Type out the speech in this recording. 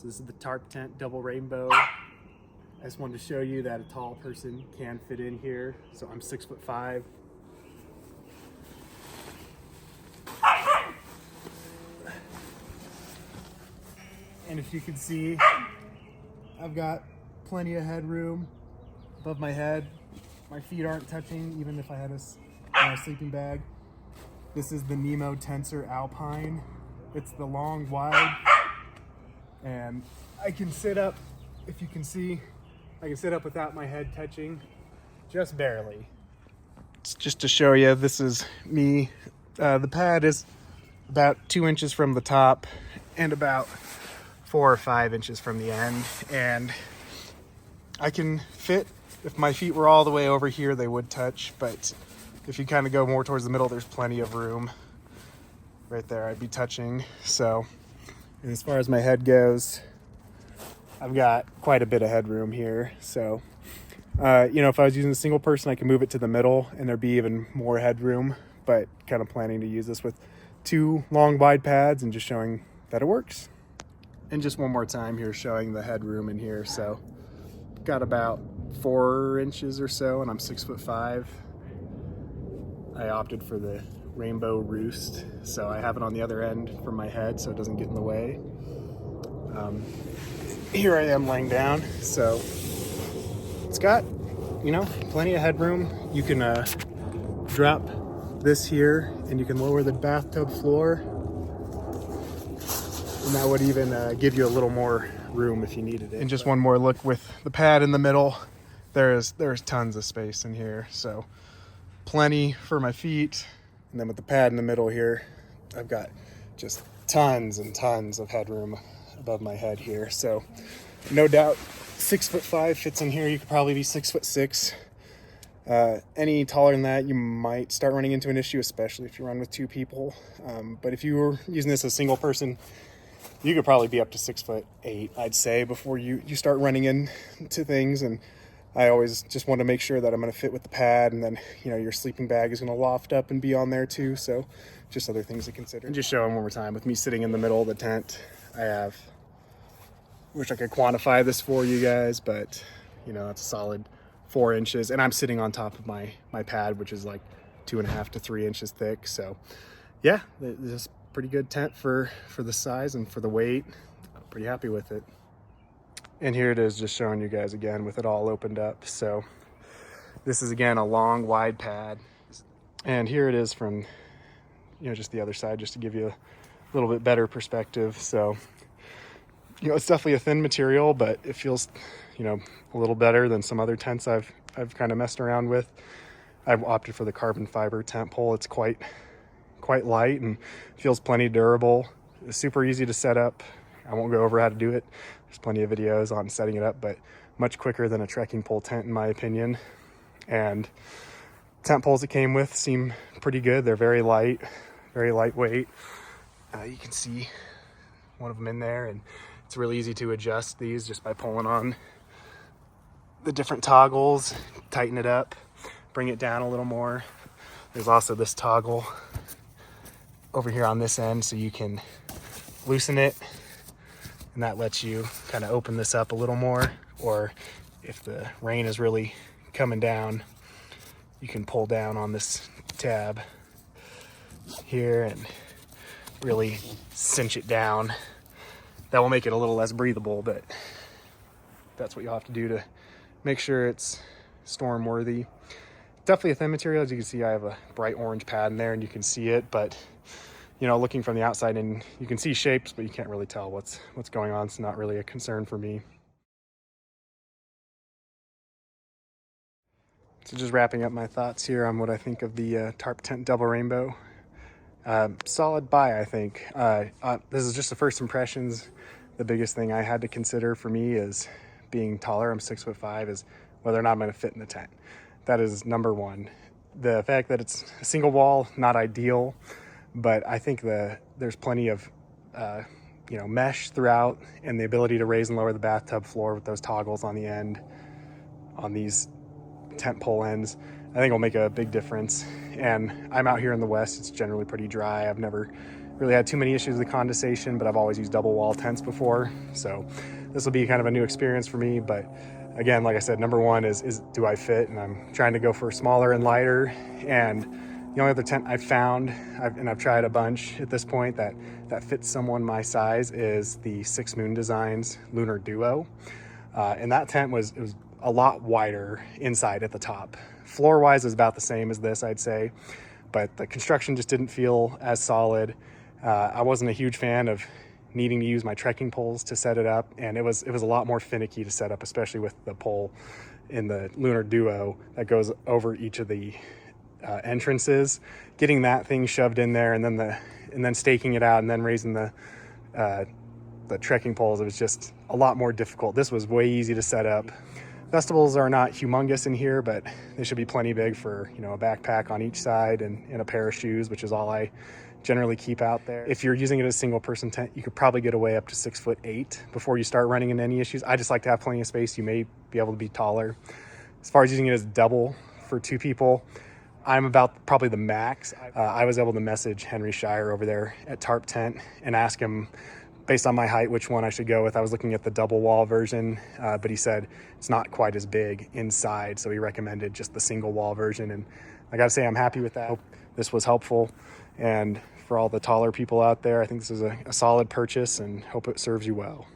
So this is the Tarptent double rainbow. I just wanted to show you that a tall person can fit in here. So I'm 6'5". And if you can see, I've got plenty of headroom above my head. My feet aren't touching, even if I had a sleeping bag. This is the Nemo Tensor Alpine. It's the long, wide, and I can sit up, if you can see, I can sit up without my head touching, just barely. It's just to show you, this is me. The pad is about 2 inches from the top and about 4 or 5 inches from the end, and I can fit. If my feet were all the way over here, they would touch, but if you kind of go more towards the middle, there's plenty of room. Right there, I'd be touching. So, and as far as my head goes, I've got quite a bit of headroom here. So, you know, if I was using a single person, I could move it to the middle and there'd be even more headroom, but kind of planning to use this with 2 long, wide pads and just showing that it works. And just one more time here, showing the headroom in here. So, got about 4 inches or so, and I'm 6'5". I opted for the rainbow roost, so I have it on the other end from my head so it doesn't get in the way. Here I am laying down, so it's got, you know, plenty of headroom. You can drop this here and you can lower the bathtub floor, and that would even give you a little more room if you needed it. And just one more look with the pad in the middle, there's tons of space in here, so plenty for my feet. And then with the pad in the middle here, I've got just tons and tons of headroom above my head here. So no doubt 6'5" fits in here. You could probably be 6'6". Any taller than that, you might start running into an issue, especially if you run with 2 people. But if you were using this as a single person, you could probably be up to 6'8", I'd say, before you start running into things. And I always just want to make sure that I'm going to fit with the pad, and then, you know, your sleeping bag is going to loft up and be on there too. So just other things to consider. And just show them one more time with me sitting in the middle of the tent. Wish I could quantify this for you guys, but you know, it's a solid 4 inches, and I'm sitting on top of my pad, which is like 2.5 to 3 inches thick. So yeah, this is a pretty good tent for the size and for the weight. I'm pretty happy with it. And here it is, just showing you guys again with it all opened up. So this is again a long, wide pad. And here it is from, you know, just the other side, just to give you a little bit better perspective. So, you know, it's definitely a thin material, but it feels, you know, a little better than some other tents I've kind of messed around with. I've opted for the carbon fiber tent pole. It's quite light and feels plenty durable. It's super easy to set up. I won't go over how to do it. There's plenty of videos on setting it up, but much quicker than a trekking pole tent in my opinion. And tent poles it came with seem pretty good. They're very light, very lightweight. You can see one of them in there, and it's really easy to adjust these just by pulling on the different toggles, tighten it up, bring it down a little more. There's also this toggle over here on this end, so you can loosen it, and that lets you kind of open this up a little more. Or if the rain is really coming down, you can pull down on this tab here and really cinch it down. That will make it a little less breathable, but that's what you'll have to do to make sure it's storm worthy. Definitely a thin material. As you can see, I have a bright orange pad in there and you can see it, but you know, looking from the outside in, you can see shapes, but you can't really tell what's going on. It's not really a concern for me. So just wrapping up my thoughts here on what I think of the Tarptent double rainbow. Solid buy, I think. This is just the first impressions. The biggest thing I had to consider for me is being taller. I'm 6'5", is whether or not I'm going to fit in the tent. That is number one. The fact that it's a single wall, not ideal, but I think there's plenty of you know, mesh throughout, and the ability to raise and lower the bathtub floor with those toggles on the end on these tent pole ends, I think will make a big difference. And I'm out here in the West, it's generally pretty dry. I've never really had too many issues with condensation, but I've always used double wall tents before. So this will be kind of a new experience for me. But again, like I said, number one is do I fit? And I'm trying to go for smaller and lighter. And the only other tent I've found, and I've tried a bunch at this point that fits someone my size, is the Six Moon Designs Lunar Duo. And that tent was a lot wider inside at the top. Floor-wise is about the same as this, I'd say, but the construction just didn't feel as solid. I wasn't a huge fan of needing to use my trekking poles to set it up, and it was a lot more finicky to set up, especially with the pole in the Lunar Duo that goes over each of the entrances. Getting that thing shoved in there, and then staking it out, and then raising the trekking poles, it was just a lot more difficult. This was way easy to set up. Festivals are not humongous in here, but they should be plenty big for, you know, a backpack on each side and a pair of shoes, which is all I generally keep out there. If you're using it as a single person tent, you could probably get away up to 6'8" before you start running into any issues. I just like to have plenty of space. You may be able to be taller. As far as using it as double for two people, I'm about probably the max. I was able to message Henry Shire over there at Tarptent and ask him, based on my height, which one I should go with. I was looking at the double wall version, but he said it's not quite as big inside, so he recommended just the single wall version. And I gotta say, I'm happy with that. Hope this was helpful. And for all the taller people out there, I think this is a solid purchase, and hope it serves you well.